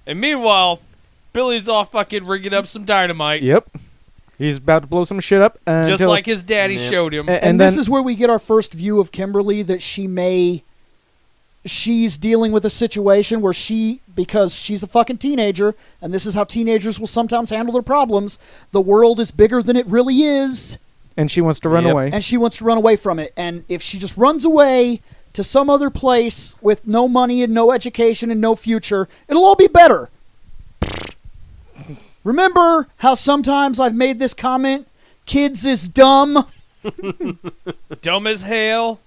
And meanwhile, Billy's off fucking rigging up some dynamite. Yep. He's about to blow some shit up. Just like his daddy showed him. And this is where we get our first view of Kimberly, that she's dealing with a situation where because she's a fucking teenager, and this is how teenagers will sometimes handle their problems, the world is bigger than it really is. And she wants to run away. And she wants to run away from it. And if she just runs away to some other place with no money and no education and no future, it'll all be better. Remember how sometimes I've made this comment? Kids is dumb. Dumb as hell.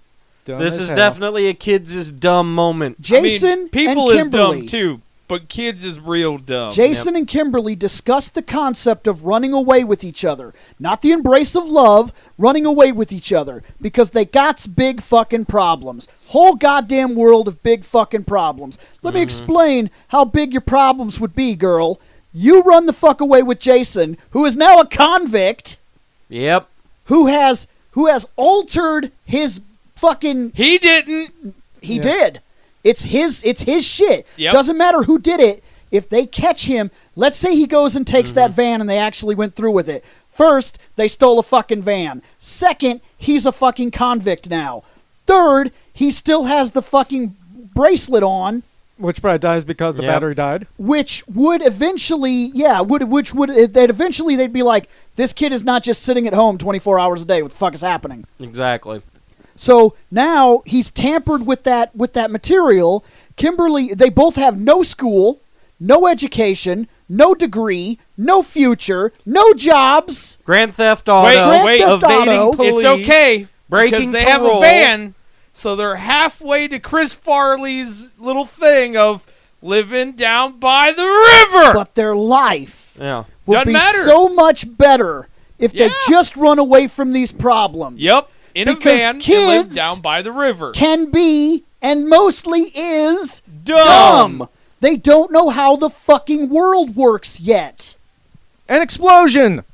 This is definitely a kids is dumb moment. Jason people and is Kimberly, dumb too, but kids is real dumb. Jason and Kimberly discussed the concept of running away with each other. Not the embrace of love, running away with each other. Because they got big fucking problems. Whole goddamn world of big fucking problems. Let me explain how big your problems would be, girl. You run the fuck away with Jason, who is now a convict. Yep. Who has altered his fucking... He didn't. He did. It's his shit. Yep. Doesn't matter who did it. If they catch him, let's say he goes and takes that van and they actually went through with it. First, they stole a fucking van. Second, he's a fucking convict now. Third, he still has the fucking bracelet on. Which probably dies because the battery died. Which would eventually, they'd be like, this kid is not just sitting at home 24 hours a day. What the fuck is happening? Exactly. So now he's tampered with that material. Kimberly, they both have no school, no education, no degree, no future, no jobs. Grand Theft Auto. Wait, evading police. It's okay. Breaking because they parole. have a van. So they're halfway to Chris Farley's little thing of living down by the river. But their life would Doesn't be matter. so much better if they just run away from these problems. Yep. In because a van kids and live down by the river. Can be, and mostly is, dumb. They don't know how the fucking world works yet. An explosion!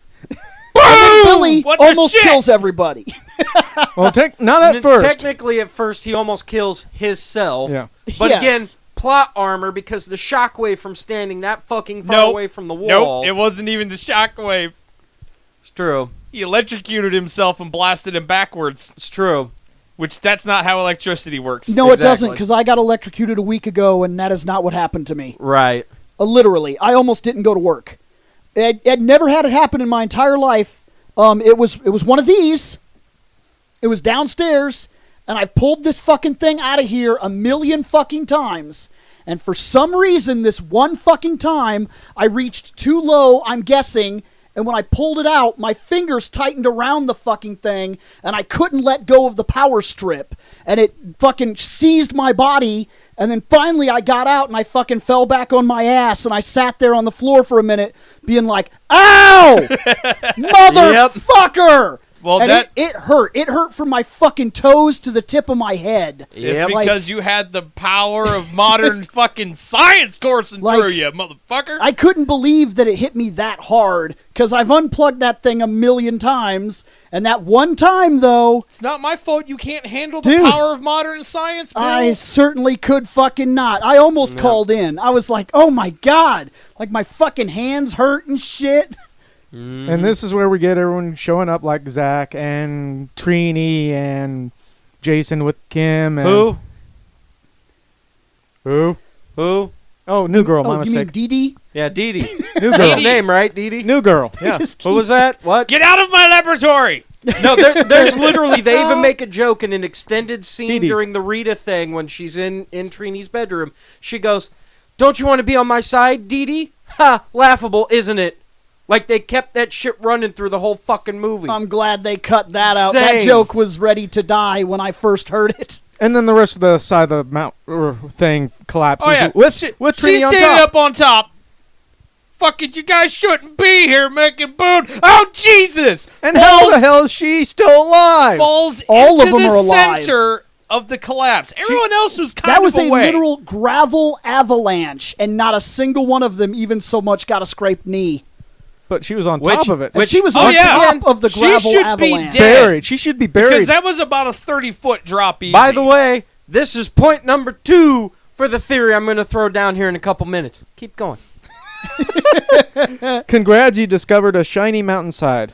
Boom! Billy What the almost shit? kills everybody. Well, not at first. Technically, at first, he almost kills himself. Yeah. But Yes. again, plot armor because the shockwave from standing that fucking far away from the wall. Nope, it wasn't even the shockwave. It's true. He electrocuted himself and blasted him backwards. It's true. Which, that's not how electricity works. No, it doesn't, because I got electrocuted a week ago, and that is not what happened to me. Right. Literally. I almost didn't go to work. I'd never had it happen in my entire life. It was one of these. It was downstairs, and I've pulled this fucking thing out of here a million fucking times. And for some reason, this one fucking time, I reached too low, I'm guessing, and when I pulled it out, my fingers tightened around the fucking thing, and I couldn't let go of the power strip. And it fucking seized my body, and then finally I got out, and I fucking fell back on my ass, and I sat there on the floor for a minute, being like, ow! Motherfucker! Well, and it hurt. It hurt from my fucking toes to the tip of my head. It's because you had the power of modern fucking science coursing through you, motherfucker. I couldn't believe that it hit me that hard, because I've unplugged that thing a million times, and that one time, though... It's not my fault you can't handle the power of modern science, Bill. I certainly could fucking not. I almost called in. I was like, oh my God. Like, my fucking hands hurt and shit. And this is where we get everyone showing up, like Zach and Trini and Jason with Kim. And Who? Oh, new girl. My mistake. You mean Dee Dee? Yeah, Dee Dee. New girl. That's the name, right, Dee Dee? New girl. Yeah. What was that? What? Get out of my laboratory! No, there's literally, they even make a joke in an extended scene Dee Dee. during the Rita thing when she's in Trini's bedroom. She goes, "Don't you want to be on my side, Dee Dee?" Ha! Laughable, isn't it? Like, they kept that shit running through the whole fucking movie. I'm glad they cut that out. That joke was ready to die when I first heard it. And then the rest of the side of the mount thing collapses Oh, yeah. with Trini She's on standing top. up on top. Fuck it, you guys shouldn't be here making boon. Oh, Jesus! And how the hell is she still alive? Falls All into of them the are alive. center of the collapse. Everyone else was kind That of was a away. literal gravel avalanche, and not a single one of them even so much got a scraped knee. But she was on top of it. And she was on top of the gravel she should avalanche. Be dead. Buried. She should be buried. Because that was about a 30-foot drop easy. By the way, this is point number 2 for the theory I'm going to throw down here in a couple minutes. Keep going. Congrats, you discovered a shiny mountainside.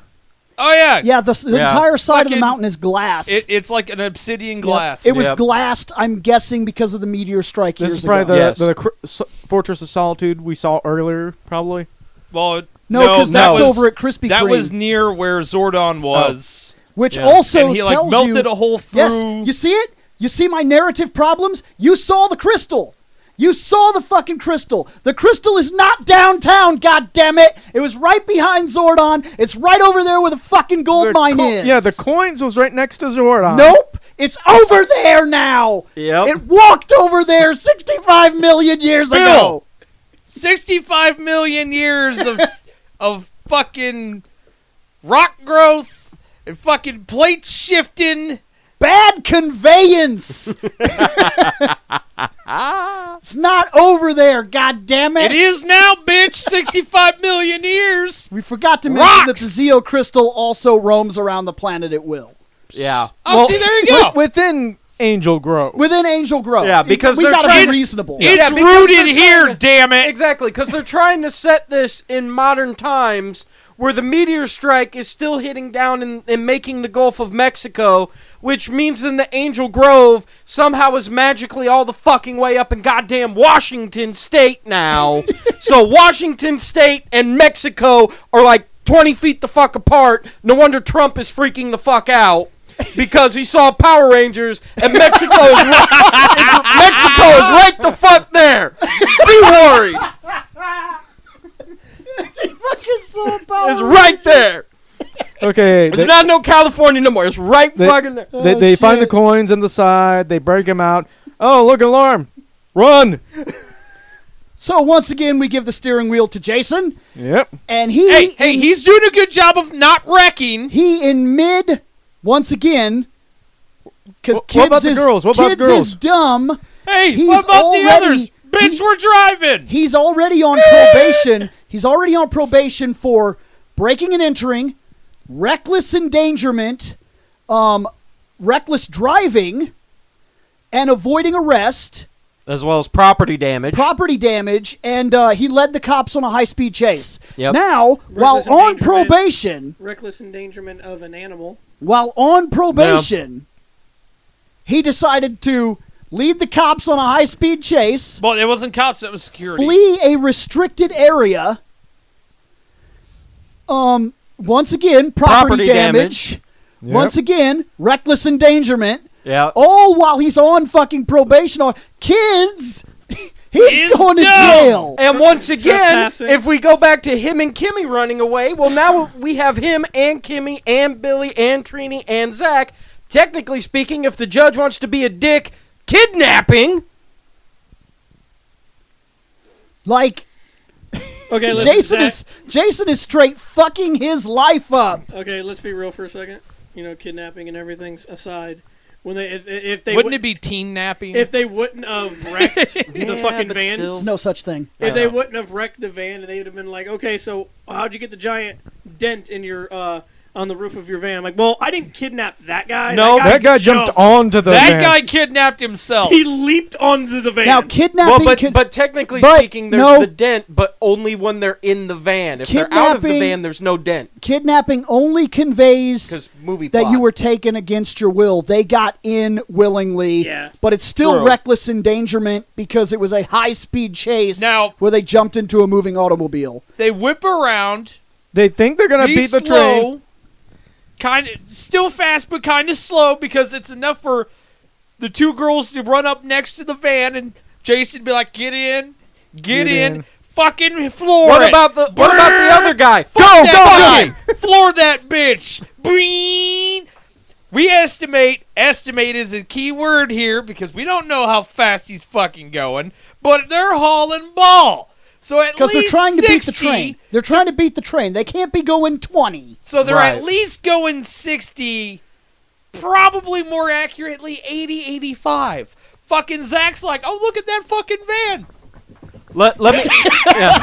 Oh yeah. Yeah, the entire side of the Fucking- mountain is glass. It's like an obsidian glass. It was Yep. glassed, I'm guessing, because of the meteor strike This years is probably ago. Yes. the Fortress of Solitude we saw earlier, probably. Well, No, because that's was- over at Krispy That Kreme. was near where Zordon was. Which Yeah. also And he like tells melted you, a hole through. Yes, you see it? You see my narrative problems? You saw the crystal. You saw the fucking crystal. The crystal is not downtown, goddammit. It was right behind Zordon. It's right over there where the fucking gold mine is. Yeah, the coins was right next to Zordon. Nope. It's over there now. Yep. It walked over there 65 million years ago. 65 million years of fucking rock growth and fucking plate shifting. Bad conveyance. It's not over there, goddammit. It is now, bitch. 65 million years. We forgot to mention that Rocks! the Zeo crystal also roams around the planet at will. Yeah. Oh, Well, see, there you go. Within Angel Grove. Within Angel Grove. Yeah, because we they're gotta trying be to- reasonable. It's Yeah, because rooted they're here, trying to- damn it. Exactly, because they're trying to set this in modern times where the meteor strike is still hitting down and making the Gulf of Mexico, which means then the Angel Grove somehow is magically all the fucking way up in goddamn Washington State now. So Washington State and Mexico are like 20 feet the fuck apart. No wonder Trump is freaking the fuck out. Because he saw Power Rangers and Mexico is right the fuck there. Be worried. It's right there. Okay, It's not no California no more. It's right fucking there. they find the shit. coins in the side. They break them out. Oh, look, alarm! Run! So once again, we give the steering wheel to Jason, Yep. and he Hey, he's doing a good job of not wrecking. he in mid once again because What about the girls? What about kids girls? is dumb. Hey, He's what about the already- others? Bitch, he- we're driving. He's already on probation. He's already on probation for breaking and entering, reckless endangerment, reckless driving, and avoiding arrest, As well as property damage. property damage, and he led the cops on a high-speed chase. Yep. Now, while Reckless on endangerment. probation, Reckless endangerment of an animal. he decided to lead the cops on a high-speed chase, Well, it wasn't cops, it was security. flee a restricted area. Once again, property damage. Yep. Once again, reckless endangerment. Yeah. All while he's on fucking probation on kids. He's He's going to dumb. jail. And once again, Trespassing. if we go back to him and Kimmy running away, well, now we have him and Kimmy and Billy and Trini and Zach. Technically speaking, if the judge wants to be a dick, kidnapping. Like Okay, listen, Jason is straight fucking his life up. Okay, let's be real for a second. You know, kidnapping and everything aside, when they if they Wouldn't it be teen napping? if they wouldn't have wrecked the fucking but van, still. There's no such thing. if they wouldn't have wrecked the van, and they would have been like, okay, so how'd you get the giant dent in your on the roof of your van? I'm like, well, I didn't kidnap that guy. No, That guy jumped onto the that van. guy kidnapped himself. He leaped onto the van. Now Well, kidnapping. but technically but speaking, there's no. the dent, but only when they're in the van. If they're out of the Kidnapping- van, there's no dent. Kidnapping only conveys Because movie that plot. you were taken against your will. They got in willingly, Yeah. but it's still True. reckless endangerment because it was a high-speed chase Now- where they jumped into a moving automobile. They whip around. They think they're gonna Be beat the train. slow, kind of still fast, but kind of slow because it's enough for the two girls to run up next to the van and Jason be like, "Get in, get in, fucking floor What it. about the other guy? Fuck that guy. Floor that bitch. Breen." We estimate is a key word here because we don't know how fast he's fucking going, but they're hauling ball. So at Because least they're trying to beat the 60. train. They're trying to beat the train. They can't be going 20. So they're Right. at least going 60, probably more accurately 80, 85. Fucking Zach's like, oh, look at that fucking van. Let me. Yeah.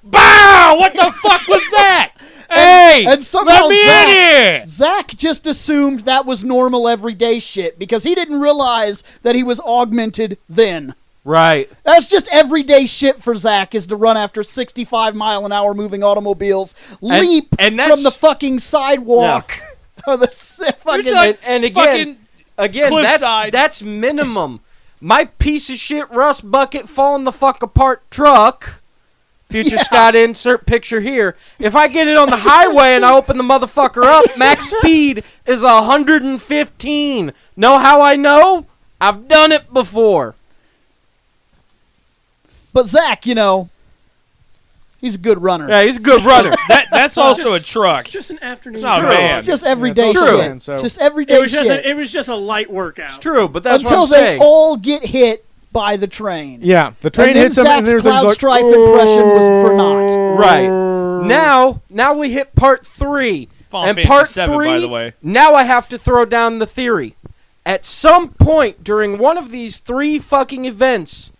Bow! What the fuck was that? Hey! and somehow let me in here! Zach just assumed that was normal everyday shit because he didn't realize that he was augmented then. Right. That's just everyday shit for Zach, is to run after 65-mile-an-hour moving automobiles, leap and that's- from the fucking sidewalk. Or the fucking... like- And Fucking again, cliffside. that's minimum. My piece of shit rust bucket falling the fuck apart truck. Future Scott, insert picture here. If I get it on the highway and I open the motherfucker up, max speed is 115. Know how I know? I've done it before. But Zach, you know, he's a good runner. Yeah, he's a good runner. That's also a truck. It's just an afternoon. It's not a stroll. van. It's just everyday it's shit. true. So- Just everyday It was just shit. it was just a light workout. It's true, but that's Until what I'm they saying. all get hit by the train. Yeah, the train and then hits him, and Zach's there's cloud like, strife impression was for naught. Right. Now we hit part 3. Final and Fantasy part 7, 3, by the way. now I have to throw down the theory. At some point during one of these 3 fucking events,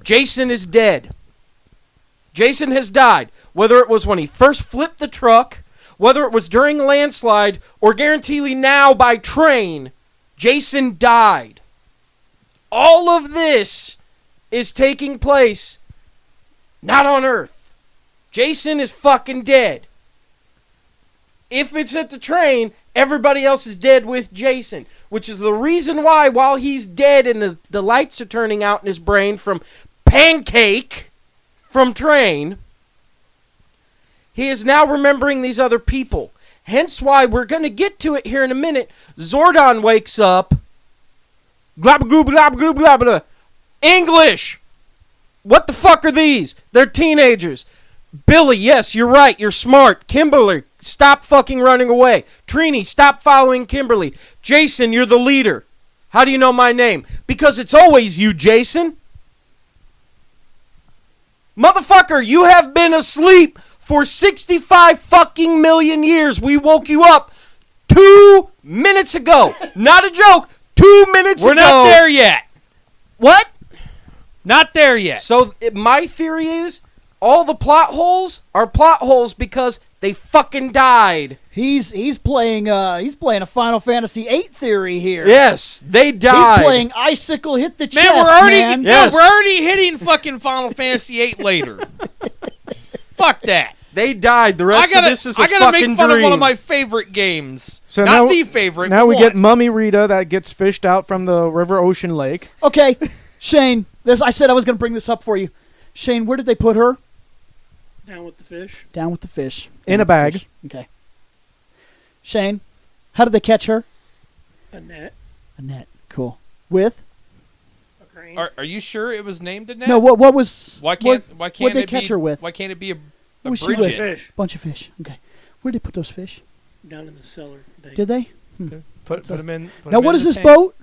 Jason is dead. Jason has died. Whether it was when he first flipped the truck, whether it was during a landslide, or guaranteedly now by train, Jason died. All of this is taking place not on Earth. Jason is fucking dead. If it's at the train, everybody else is dead with Jason, which is the reason why, while he's dead and the lights are turning out in his brain from pancake from train, he is now remembering these other people. Hence why we're going to get to it here in a minute. Zordon wakes up. Blah, blah, blah, blah, blah, blah. English! What the fuck are these? They're teenagers. Billy, yes, you're right. You're smart. Kimberly, stop fucking running away. Trini, stop following Kimberly. Jason, you're the leader. How do you know my name? Because it's always you, Jason. Motherfucker, you have been asleep for 65 fucking million years. We woke you up 2 minutes ago. Not a joke. 2 minutes ago. We're not there yet. What? Not there yet. So my theory is all the plot holes are plot holes because they fucking died. He's playing a Final Fantasy VIII theory here. Yes, they died. He's playing Icicle hit the chest, Man, we're already man. Yes. we're already hitting fucking Final Fantasy VIII later. Fuck that. They died. The rest of this is a I gotta fucking make fun dream. of one of my favorite games. So Not now, the favorite. Now we one. get Mummy Rita that gets fished out from the river, ocean, lake. Okay, Shane, I said I was going to bring this up for you. Shane, where did they put her? Down with the fish. Down with the fish. In Down a with the bag. fish. Okay. Shane, how did they catch her? A net. A net. Cool. With? A crane. Are you sure it was named a net? No, what was... Why can't what'd they it catch be, her with? Why can't it be a Was she with? Bridget? Fish. Bunch of fish. Okay. Where did they put those fish? Down in the cellar. Did they? Put them in. Put Now, them what in is the this tank. boat?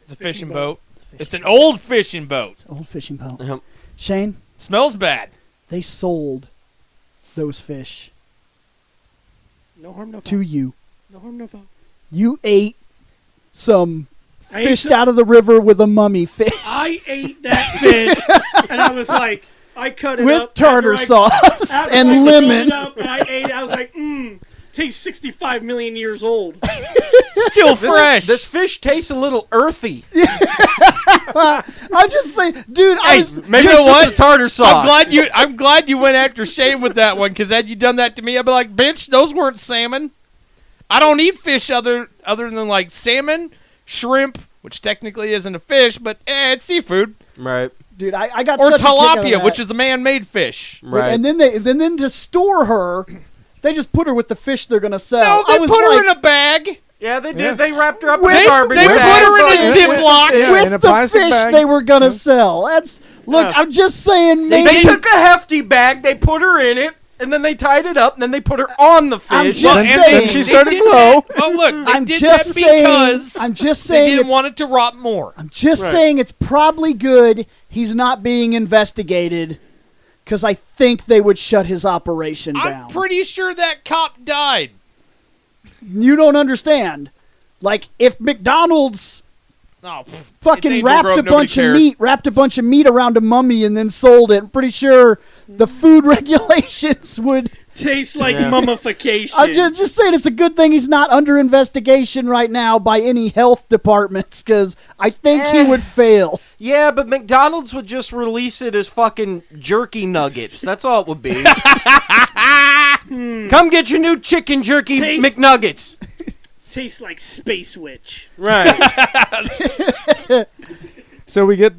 It's a fishing boat. It's It's an old fishing boat. an old fishing boat. Yep. Shane, Smells bad. they sold those fish No harm, no foul. to you. No harm, no foul. You ate some I ate fished some- out of the river with a mummy fish I ate that fish, and I was like, I cut it with up tartar after sauce after and I cut lemon. it up and I ate it. I was like, tastes 65 million years old. Still fresh. This fish tastes a little earthy. I'm just saying, dude. I Hey, was Maybe You it's know just what? the tartar sauce. I'm glad you went after Shane with that one, because had you done that to me, I'd be like, bitch, those weren't salmon. I don't eat fish other than like salmon, shrimp, which technically isn't a fish, but it's seafood, Right. dude. I got or such a kick out of tilapia, that. which is a man-made fish. Right. And then to store her, they just put her with the fish they're gonna sell. No, they I was put her like, in a bag. yeah, they did. Yeah. They wrapped her up With- in a garbage they bag. put her in a Ziploc. Yeah, in with a the plastic fish bag. they were gonna sell. That's look. Yeah. I'm just saying. Maybe They took a hefty bag, they put her in it, and then they tied it up, and then they put her on the I'm fish. just and saying. Then she they started did to glow. that- Oh, look, they I'm did just that saying. because I'm just they saying. didn't It's, want it to rot more. I'm just Right. saying it's probably good he's not being investigated, because I think they would shut his operation down. I'm pretty sure that cop died. You don't understand. Like if McDonald's Oh, it's fucking Angel wrapped Grove, a nobody bunch of cares. meat around a mummy and then sold it, I'm pretty sure the food regulations would Tastes like mummification. I'm just saying it's a good thing he's not under investigation right now by any health departments, because I think he would fail. Yeah, but McDonald's would just release it as fucking jerky nuggets. That's all it would be. Come get your new chicken jerky McNuggets. Tastes like Space Witch. Right. So we get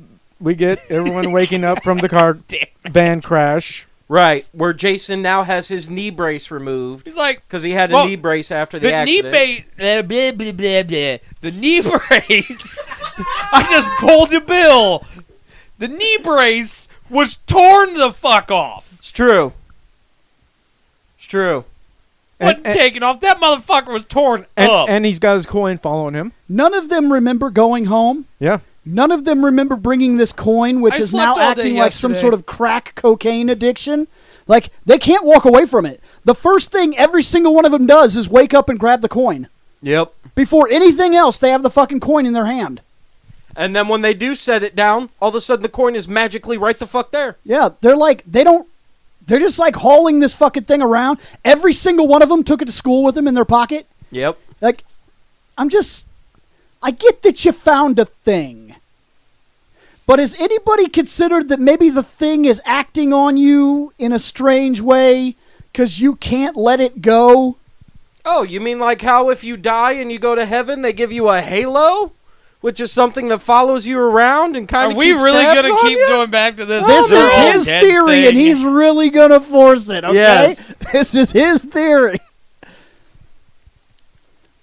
everyone waking up from the car van crash. Right, where Jason now has his knee brace removed. He's like, because he had a knee brace after the accident. The knee brace. I just pulled a bill. The knee brace was torn the fuck off. It's true. It's true. Wasn't taken off. That motherfucker was torn up. And he's got his coin following him. None of them remember going home. Yeah. None of them remember bringing this coin, which I is now slept all day acting like some yesterday. sort of crack cocaine addiction. Like, they can't walk away from it. The first thing every single one of them does is wake up and grab the coin. Yep. Before anything else, they have the fucking coin in their hand. And then when they do set it down, all of a sudden the coin is magically right the fuck there. Yeah, they're just like hauling this fucking thing around. Every single one of them took it to school with them in their pocket. Yep. Like, I get that you found a thing. But has anybody considered that maybe the thing is acting on you in a strange way because you can't let it go? Oh, you mean like how if you die and you go to heaven, they give you a halo? Which is something that follows you around and kind Are of we really going to keep going back to this? This They're all is his dead theory, thing. and he's really going to force it, okay? Yes. This is his theory.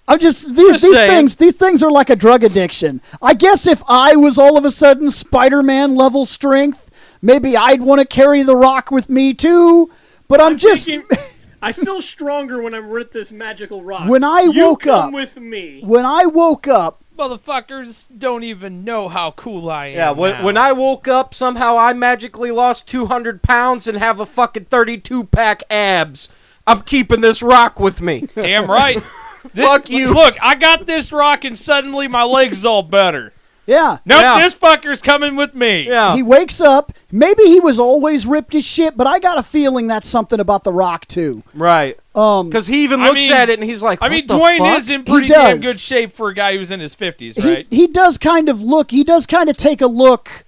I'm just saying. these things are like a drug addiction. I guess if I was all of a sudden Spider-Man level strength, maybe I'd want to carry the rock with me too. But I'm just thinking, I feel stronger when I'm with this magical rock. When I you woke come up- with me. when I woke up, Motherfuckers don't even know how cool I am. Yeah, when I woke up, somehow I magically lost 200 pounds and have a fucking 32-pack abs. I'm keeping this rock with me. Damn right. Fuck you. Look, I got this rock and suddenly my leg's all better. yeah. Nope, Yeah. this fucker's coming with me. Yeah. He wakes up. Maybe he was always ripped as shit, but I got a feeling that's something about the rock too. Right. Because he even I looks mean- at it and he's like, I mean, what the Dwayne fuck? is in pretty He damn does. good shape for a guy who's in his 50s, right? He does kind of take a look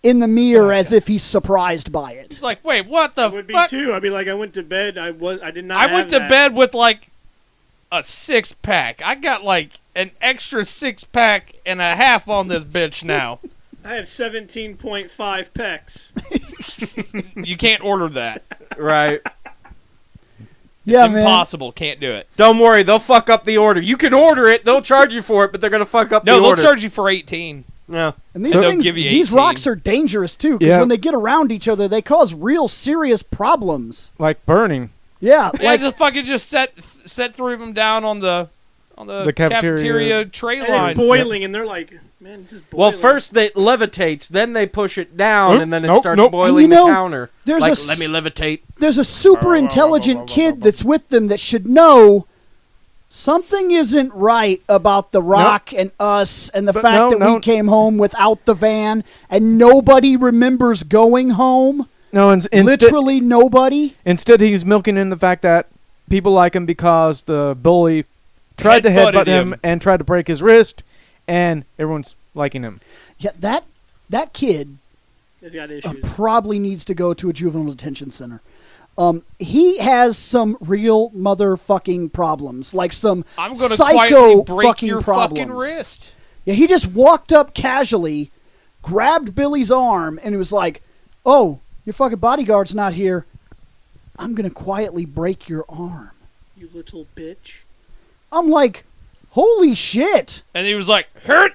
in the mirror as if he's surprised by it. He's like, wait, what the I would be fuck? too. I'd be like, I went to bed. I did not. I went to have that. bed with like a 6-pack. I got like an extra 6-pack and a half on this bitch now. I have 17.5 pecs. You can't order that. Right. Yeah, It's man. impossible. Can't do it. Don't worry, they'll fuck up the order. You can order it, they'll charge you for it, but they're going to fuck up No, the they'll order. charge you for 18. Yeah. And these So they'll things, give you these 18. rocks are dangerous too, because Yeah. when they get around each other, they cause real serious problems. Like burning. Yeah, Yeah, like just fucking set 3 of them down on the cafeteria tray And line. it's boiling, and they're like, man, this is boiling. Well, first it levitates, then they push it down, Oop, and then it nope, starts nope. boiling And you know, the counter. there's Like, a let me levitate. there's a super intelligent kid that's with them that should know something isn't right about the rock and us and the But fact that we came home without the van and nobody remembers going home. No, Literally nobody. instead he's milking in the fact that people like him because the bully tried to Headbutted headbutt him him. and tried to break his wrist, and everyone's liking him. Yeah, that kid He's got issues. probably needs to go to a juvenile detention center. He has some real motherfucking problems, like some I'm going to psycho quietly break fucking your problems. fucking wrist. Yeah, he just walked up casually, grabbed Billy's arm, and he was like, "Oh, your fucking bodyguard's not here. I'm gonna quietly break your arm." You little bitch. I'm like, "Holy shit!" And he was like, hurt.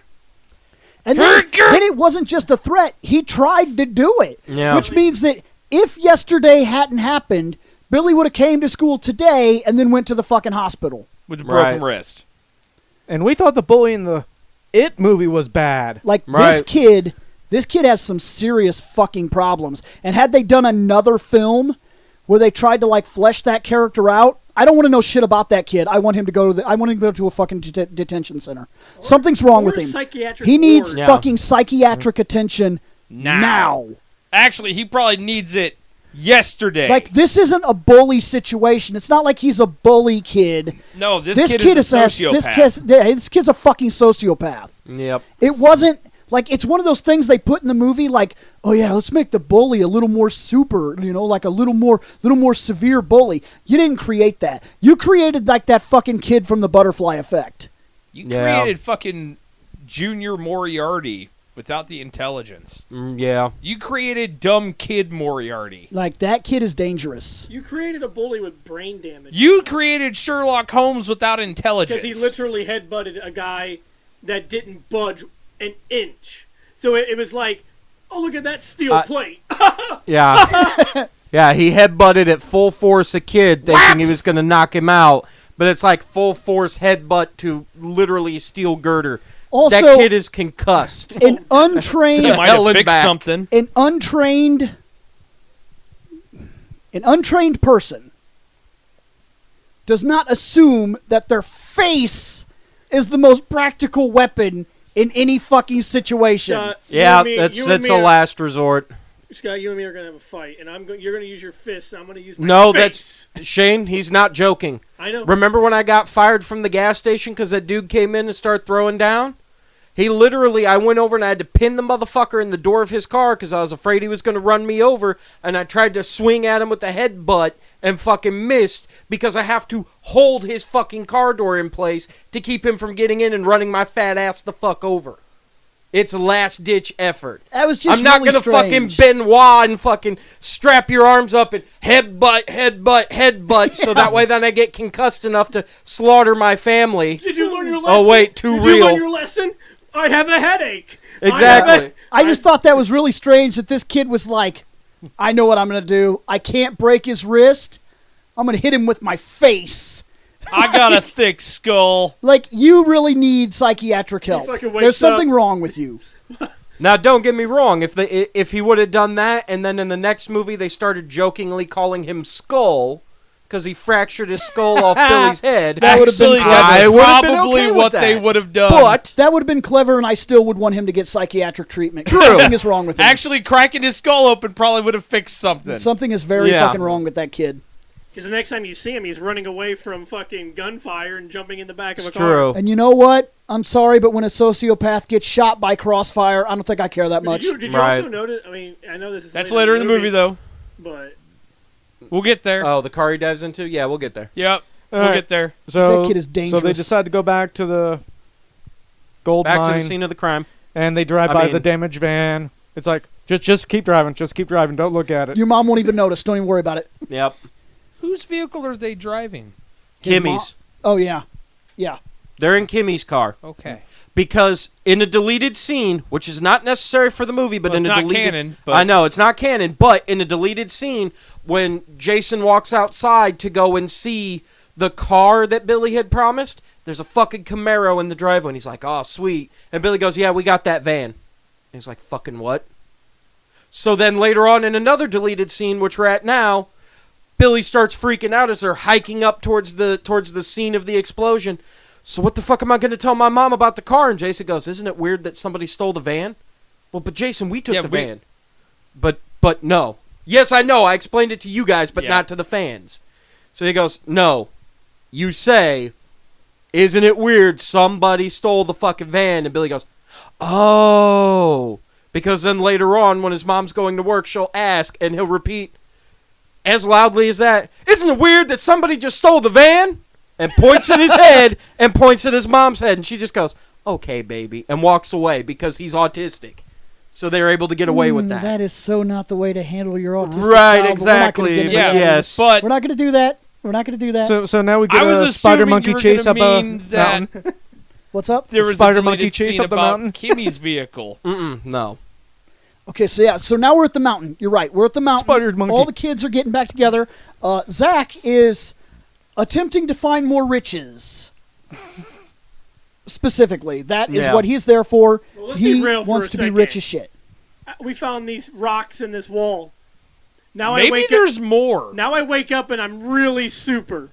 And then it wasn't just a threat. He tried to do it, Yeah. which means that if yesterday hadn't happened, Billy would have came to school today and then went to the fucking hospital. With a broken Right. wrist. And we thought the bully in the It movie was bad. Like Right. this kid has some serious fucking problems. And had they done another film where they tried to like flesh that character out, I don't want to know shit about that kid. I want him to go to a fucking detention center. Something's wrong with him. Psychiatric He needs ward. fucking psychiatric attention now. Actually, he probably needs it yesterday. Like, this isn't a bully situation. It's not like he's a bully kid. No, this kid is a sociopath. This kid's a fucking sociopath. Yep. It wasn't like, it's one of those things they put in the movie, like, oh yeah, let's make the bully a little more super, like a little more severe bully. You didn't create that. You created like that fucking kid from the Butterfly Effect. You created fucking Junior Moriarty without the intelligence. Yeah. You created dumb kid Moriarty. Like, that kid is dangerous. You created a bully with brain damage. You created Sherlock Holmes without intelligence. Because he literally headbutted a guy that didn't budge an inch. So it was like, oh, look at that steel plate. Yeah. Yeah, he headbutted at full force a kid thinking he was going to knock him out. But it's like full force headbutt to literally a steel girder. Also, that kid is concussed. An untrained... He might have fixed something. An untrained person does not assume that their face is the most practical weapon in any fucking situation. Yeah, that's a last resort. Scott, you and me are going to have a fight, and you're going to use your fists, and I'm going to use my face. That's... Shane, he's not joking. I know. Remember when I got fired from the gas station because that dude came in and started throwing down? He literally, I went over and I had to pin the motherfucker in the door of his car because I was afraid he was going to run me over, and I tried to swing at him with the headbutt and fucking missed because I have to hold his fucking car door in place to keep him from getting in and running my fat ass the fuck over. It's a last-ditch effort. That was just I'm not really going to fucking strange. Benoit and fucking strap your arms up and headbutt, so that way then I get concussed enough to slaughter my family. Did you learn your lesson? Oh, wait, Did real. you learn your lesson? I have a headache. Exactly. I just thought that was really strange that this kid was like, I know what I'm going to do. I can't break his wrist. I'm going to hit him with my face. I got a thick skull. Like, you really need psychiatric help. fucking wakes There's something up. wrong with you. Now, don't get me wrong. If he would have done that, and then in the next movie they started jokingly calling him Skull because he fractured his skull off Billy's head, That would have been Actually, clever. that's I would have been probably okay with what that. they would have done. But That would have been clever, and I still would want him to get psychiatric treatment. 'Cause True. Something is wrong with him. Actually, cracking his skull open probably would have fixed something. Something is very Yeah. fucking wrong with that kid. Because the next time you see him, he's running away from fucking gunfire and jumping in the back of a it's car. true. And you know what? I'm sorry, but when a sociopath gets shot by crossfire, I don't think I care that much. Did you Right. also notice? I mean, I know this is That's later in the movie, though. But We'll get there. Oh, the car he dives into? Yeah, we'll get there. Yep. All We'll right. get there. So That kid is So dangerous. they decide to go back to the gold Back to mine, the scene of the crime. and they drive I by mean- the damaged van. It's like, just keep driving. Just keep driving. Don't look at it. Your mom won't even notice. Don't even worry about it. Yep. Whose vehicle are they driving? His Kimmy's. Oh, yeah. Yeah. They're in Kimmy's car. Okay. Because in a deleted scene, which is not necessary for the movie, but Well, in it's a not deleted canon, but- I know it's not canon, but in a deleted scene, when Jason walks outside to go and see the car that Billy had promised, there's a fucking Camaro in the driveway, and he's like, "Oh, sweet." And Billy goes, "Yeah, we got that van." And he's like, "Fucking what?" So then later on in another deleted scene, which we're at now, Billy starts freaking out as they're hiking up towards the scene of the explosion. So what the fuck am I going to tell my mom about the car? And Jason goes, "Isn't it weird that somebody stole the van?" Well, but Jason, we took Yeah, the we- van. But no. Yes, I know. I explained it to you guys, but Yeah. not to the fans. So he goes, "No. You say, isn't it weird somebody stole the fucking van?" And Billy goes, "Oh." Because then later on, when his mom's going to work, she'll ask, and he'll repeat as loudly as that, "Isn't it weird that somebody just stole the van?" And points at his head and points at his mom's head. And she just goes, "Okay, baby," and walks away because he's autistic. So they're able to get away with that. That is so not the way to handle your autistic Right, child, but exactly. We're not gonna get into Yeah, that. yes. But We're not going to do that. We're not going to do that. So now we get I was a spider assuming monkey you were chase up gonna a mean that mountain. What's up? there was Spider a monkey deleted chase scene up the about mountain? Kimmy's vehicle. No. Okay, so yeah, so now we're at the mountain. You're right. We're at the mountain. Spider monkey. All the kids are getting back together. Zach is attempting to find more riches. Specifically, that is Yeah. what he's there for. Well, let's He be real for wants a to be second. rich as shit. we found these rocks in this wall. Now I Maybe wake there's up, more. Now I wake up and I'm really super.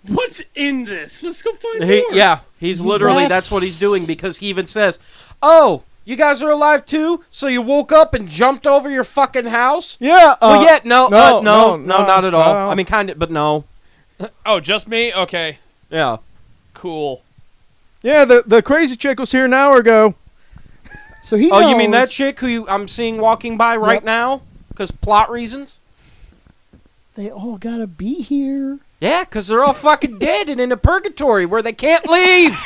What's in this? Let's go find more. Yeah, he's literally, that's what he's doing, because he even says, "Oh, You guys are alive too? So you woke up and jumped over your fucking house? Yeah. Well, yeah, no, no, not at all. no. I mean, kind of, but no. Oh, just me? Okay. Yeah. Cool. Yeah, the crazy chick was here an hour ago. So he Oh, knows you mean that chick who I'm seeing walking by right Yep. now? Because plot reasons? they all gotta be here. Yeah, because they're all fucking dead and in a purgatory where they can't leave.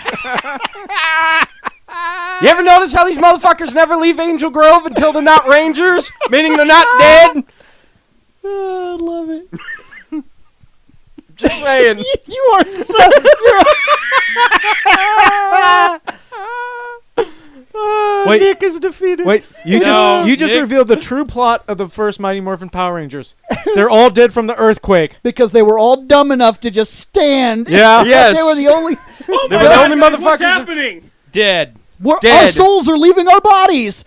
You ever notice how these motherfuckers never leave Angel Grove until they're not rangers? Meaning they're not dead? I love it. Just saying. You are so. Wait. Nick is defeated. Wait, you No, just Nick- revealed the true plot of the first Mighty Morphin Power Rangers. They're all dead from the earthquake. Because they were all dumb enough to just stand. Yeah. Yes. They were the only. Oh They my were the God, only guys, motherfuckers What's who- happening? Dead. Our Dead. souls are leaving our bodies.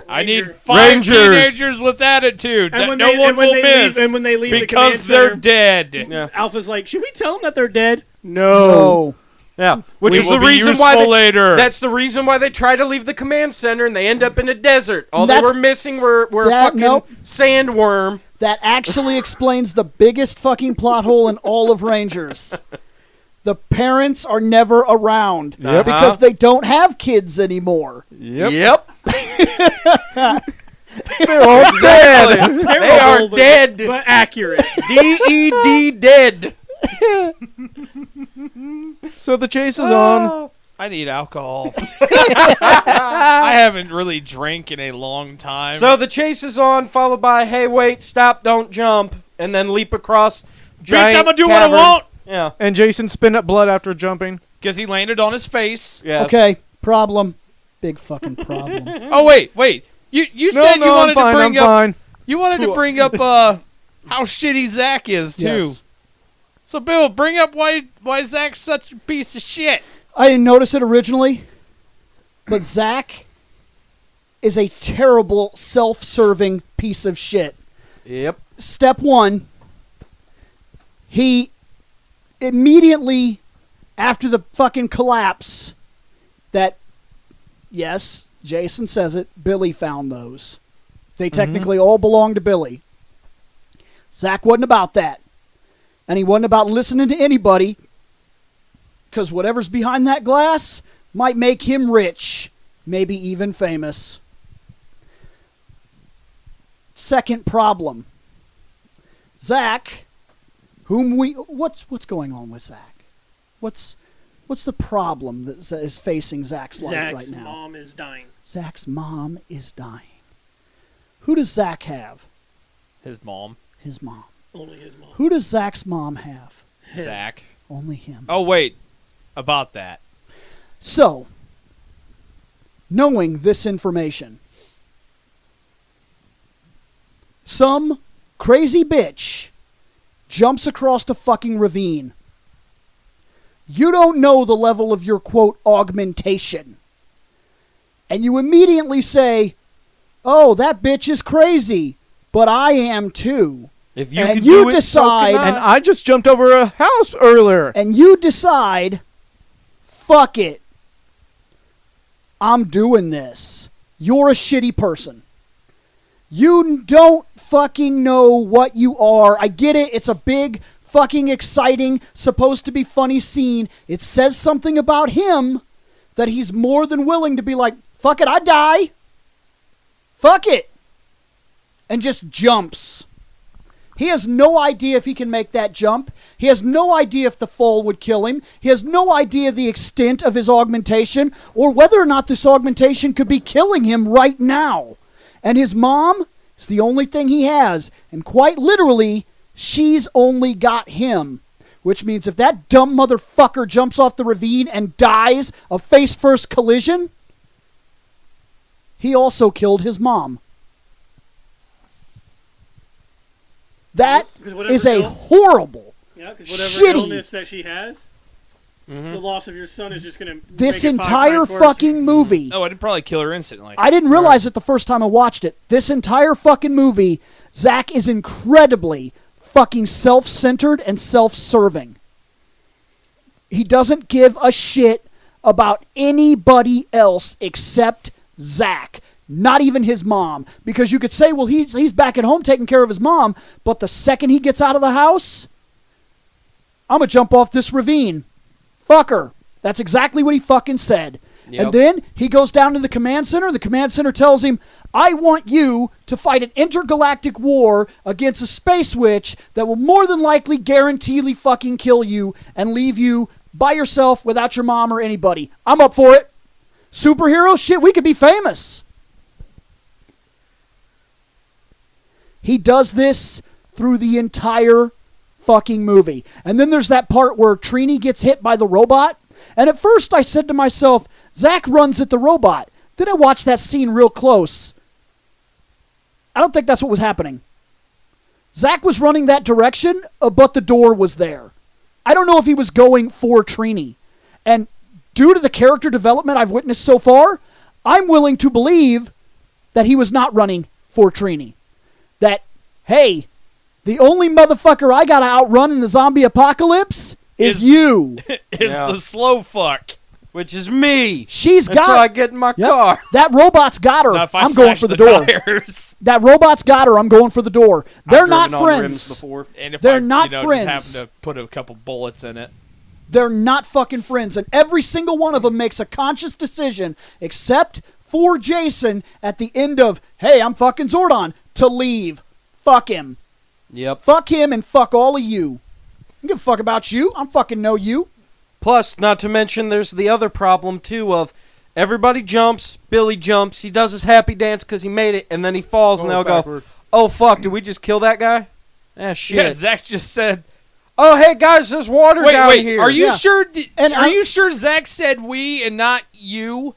I need Ranger. 5 Rangers. teenagers with attitude that no one will miss when they leave the because command they're center, dead. Yeah. Alpha's like, should we tell them that they're dead? No. Yeah. Which We is will the be reason why useful they, later. That's the reason why they try to leave the command center and they end up in a desert. All they That's- were missing were a that- fucking nope. sandworm. That actually explains the biggest fucking plot hole in all of Rangers. The parents are never around Yep. because they don't have kids anymore. Yep. They're all dead. Terrible, They are but- dead. but accurate. D-E-D dead. So the chase is on. I need alcohol. I haven't really drank in a long time. So the chase is on, followed by, hey, wait, stop, don't jump, and then leap across giant bitch, I'm gonna do cavern. what I want Yeah. And Jason spit up blood after jumping. because he landed on his face. Yeah. Okay, problem. Big fucking problem. Oh wait. You said you wanted to bring I'm up. fine. You wanted to bring up how shitty Zach is too. Yes. So Bill, bring up why Zach's such a piece of shit. I didn't notice it originally, but Zach is a terrible, self-serving piece of shit. Yep. Step one, he immediately, after the fucking collapse, that, yes, Jason says it, Billy found those. They technically all belong to Billy. Zach wasn't about that. And he wasn't about listening to anybody, because whatever's behind that glass might make him rich, maybe even famous. Second problem. Zach, whom we... What's going on with Zach? What's the problem that is facing Zach's life Zach's right now? mom is dying. Zach's mom is dying. Who does Zach have? His mom, His mom. Only his mom. Who does Zach's mom have? Zach. Only him. Oh wait, about that. So, knowing this information, some crazy bitch jumps across a fucking ravine. You don't know the level of your, quote, augmentation. And you immediately say, oh, that bitch is crazy, but I am too. If you And can you do it, decide- so can And I. I just jumped over a house earlier. And you decide, fuck it. I'm doing this. You're a shitty person. You don't fucking know what you are. I get it. It's a big, fucking exciting, supposed to be funny scene. It says something about him that he's more than willing to be like, fuck it, I die. Fuck it. And just jumps. He has no idea if he can make that jump. He has no idea if the fall would kill him. He has no idea the extent of his augmentation or whether or not this augmentation could be killing him right now. And his mom is the only thing he has. And quite literally, she's only got him. Which means if that dumb motherfucker jumps off the ravine and dies a face-first collision, he also killed his mom. That 'Cause whatever is a ill- horrible, Yeah, because whatever shitty- illness that she has, the loss of your son is just going to this entire fucking movie. Oh, it'd probably kill her instantly. I didn't realize it the first time I watched it. This entire fucking movie, Zach is incredibly fucking self-centered and self-serving. He doesn't give a shit about anybody else except Zach. Not even his mom. Because you could say, well, he's back at home taking care of his mom, but the second he gets out of the house, I'm going to jump off this ravine. Fuck her. That's exactly what he fucking said. Yep. And then he goes down to the command center. The command center tells him, I want you to fight an intergalactic war against a space witch that will more than likely guaranteedly fucking kill you and leave you by yourself without your mom or anybody. I'm up for it. Superhero shit, we could be famous. He does this through the entire fucking movie. And then there's that part where Trini gets hit by the robot. And at first I said to myself, Zach runs at the robot. Then I watched that scene real close. I don't think that's what was happening. Zach was running that direction, but the door was there. I don't know if he was going for Trini. And due to the character development I've witnessed so far, I'm willing to believe that he was not running for Trini. That, hey, the only motherfucker I gotta outrun in the zombie apocalypse is you. Is the slow fuck. Which is me. She's got until I get in my Yep. car. That robot's got her. Now, if I I'm going slash for the door. tires, That robot's got her. I'm going for the door. They're I've not driven on rims friends. before. and if They're I, not just friends. happen to put a couple bullets in it. They're not fucking friends. And every single one of them makes a conscious decision, except for Jason at the end of, hey, I'm fucking Zordon, to leave. Fuck him. Yep. Fuck him and fuck all of you. I don't give a fuck about you. I'm fucking know you. Plus, not to mention, there's the other problem, too, of everybody jumps, Billy jumps, he does his happy dance because he made it, and then he falls, and they'll go, oh, fuck, did we just kill that guy? Ah, shit. Yeah, Zach just said. Oh, hey, guys, there's water down here. Are you Yeah. sure? And Are you sure Zach said we and not you?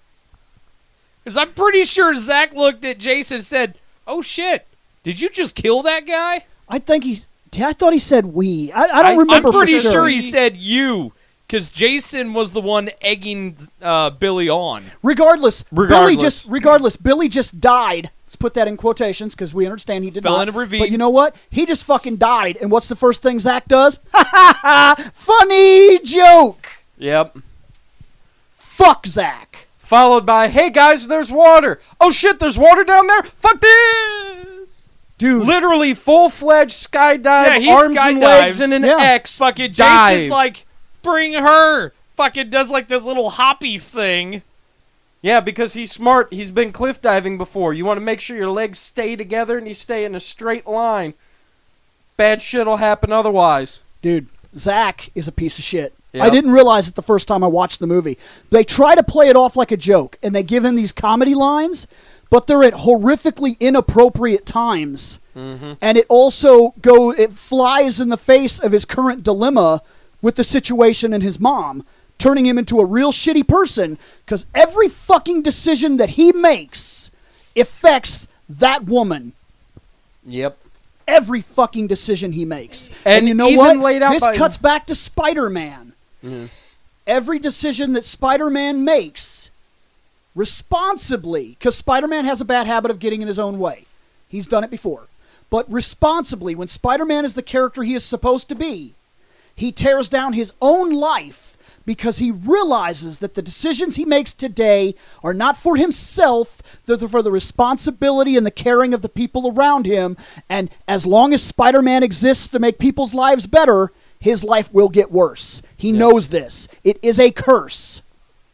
Because I'm pretty sure Zach looked at Jason and said, "Oh shit, did you just kill that guy?" I thought he said we. I don't remember. I'm pretty for sure he said you. Because Jason was the one egging Billy on. Regardless, Regardless. Billy just died. Let's put that in quotations because we understand he did Fell not. in a ravine. But you know what? He just fucking died. And what's the first thing Zach does? Ha ha ha! Funny joke. Yep. Fuck Zach. Followed by, hey, guys, there's water. Oh, shit, there's water down there? Fuck this! Dude. Literally full-fledged skydive, Yeah, he arms and legs, skydives. and an Yeah. X. Fucking dive. Jason's like, bring her. Fucking does like this little hoppy thing. Yeah, because he's smart. He's been cliff diving before. You want to make sure your legs stay together and you stay in a straight line. Bad shit'll happen otherwise. Dude, Zach is a piece of shit. Yep. I didn't realize it the first time I watched the movie. They try to play it off like a joke, and they give him these comedy lines, but they're at horrifically inappropriate times. Mm-hmm. And it also it flies in the face of his current dilemma with the situation and his mom, turning him into a real shitty person, because every fucking decision that he makes affects that woman. Yep. Every fucking decision he makes. And you know even what? laid out This by- cuts back to Spider-Man. Mhm. Every decision that Spider-Man makes responsibly, because Spider-Man has a bad habit of getting in his own way. He's done it before. But responsibly, when Spider-Man is the character he is supposed to be, he tears down his own life because he realizes that the decisions he makes today are not for himself, they're for the responsibility and the caring of the people around him. And as long as Spider-Man exists to make people's lives better, his life will get worse. He knows this. It is a curse.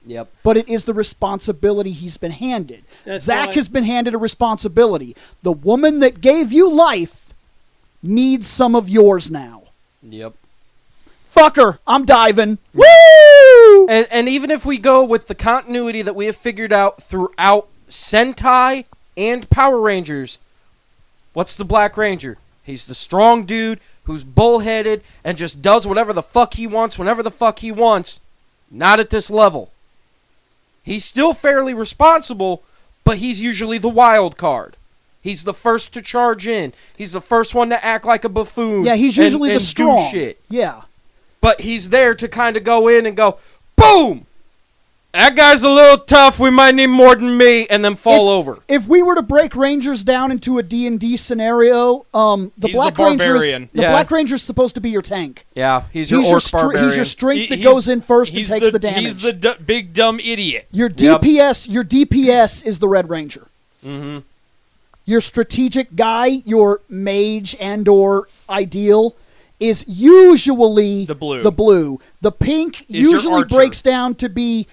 Yep. But it is the responsibility he's been handed. That's Zach why- has been handed a responsibility. The woman that gave you life needs some of yours now. Yep. Fucker, I'm diving. Woo! And even if we go with the continuity that we have figured out throughout Sentai and Power Rangers, what's the Black Ranger? He's the strong dude who's bullheaded and just does whatever the fuck he wants whenever the fuck he wants. Not at this level. He's still fairly responsible, but he's usually the wild card. He's the first to charge in. He's the first one to act like a buffoon. Yeah, he's usually and the strong. do shit. Yeah. But he's there to kind of go in and go, boom! that guy's a little tough. We might need more than me, and then fall over. If we were to break Rangers down into a D&D scenario, the He's Black a Ranger barbarian. the Yeah. Black Ranger's supposed to be your tank. Yeah, he's your orc barbarian. He's your strength that He's- goes in first and he's takes the damage. He's the big dumb idiot. Your Yep. DPS is the Red Ranger. Mm-hmm. Your strategic guy, your mage and/or ideal, is usually The blue. The blue. The pink Is your usually archer. breaks down to be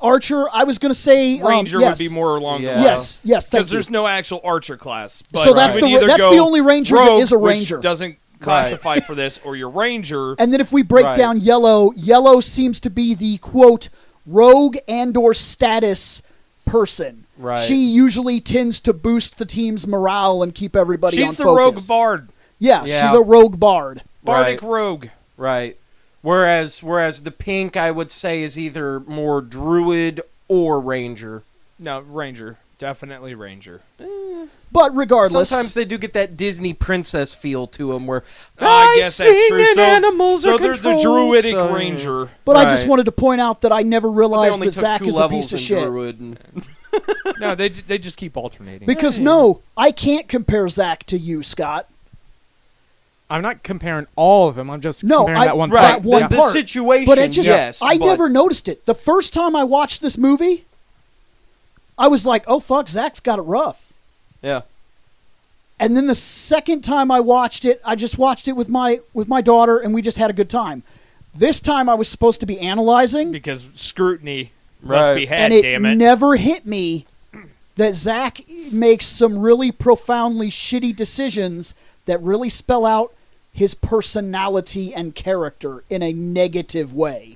archer. I was going to say Ranger yes. would be more along Yeah. the line. Yes, thank Because you. there's no actual archer class. But So that's you would the- either that's go the only ranger that rogue, is a which ranger. doesn't classify for this, or your ranger. And then if we break Right. down yellow seems to be the quote rogue and/or status person. Right. She usually tends to boost the team's morale and keep everybody on She's the focus. rogue bard. Yeah, Yeah. she's a rogue bard. Bardic Right. rogue. Right. Whereas the pink, I would say, is either more druid or ranger. No, ranger. Definitely ranger. But regardless, Sometimes they do get that Disney princess feel to them, where I guess that's sing true. and So- animals So are they're the controlled, druidic so- ranger. but I just Right. wanted to point out that I never But they realized only that took Zach 2 is a levels piece of in shit. druid. And No, they just keep alternating. Because no, I can't compare Zach to you, Scott. I'm not comparing all of them. I'm just No, comparing that one right, that one part. the part. situation. But it just yes, I but- never noticed it. The first time I watched this movie, I was like, "Oh fuck, Zach's got it rough." Yeah. And then the second time I watched it, I just watched it with my daughter, and we just had a good time. This time I was supposed to be analyzing, Because scrutiny must Right. be had, and it damn it. never hit me that Zach makes some really profoundly shitty decisions that really spell out his personality and character in a negative way.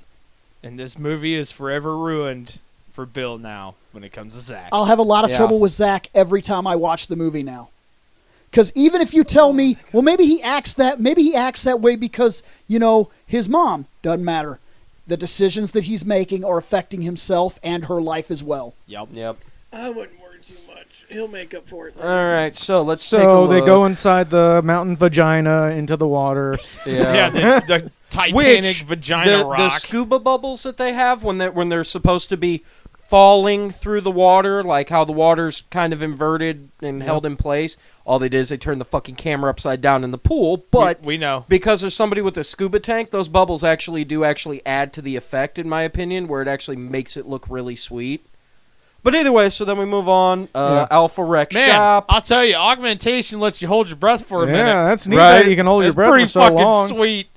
And this movie is forever ruined for Bill now when it comes to Zach. I'll have a lot of Yeah. trouble with Zach every time I watch the movie now. Because even if you tell me, well, maybe he acts that way because, his mom, doesn't matter. The decisions that he's making are affecting himself and her life as well. Yep. I wouldn't worry too much. He'll make up for it. All right, so let's take a So look. they go inside the mountain vagina into the water. Yeah, the Titanic Which, vagina the rock. scuba bubbles that they have when they're supposed to be falling through the water, like how the water's kind of inverted and held in place. All they did is they turned the fucking camera upside down in the pool. But we know. because there's somebody with a scuba tank, those bubbles actually add to the effect, in my opinion, where it actually makes it look really sweet. But either way, so then we move on. Alpha Rec Man, Shop. I'll tell you, augmentation lets you hold your breath for a minute. Yeah, that's neat Right? that you can hold your That's breath pretty for so fucking long. sweet.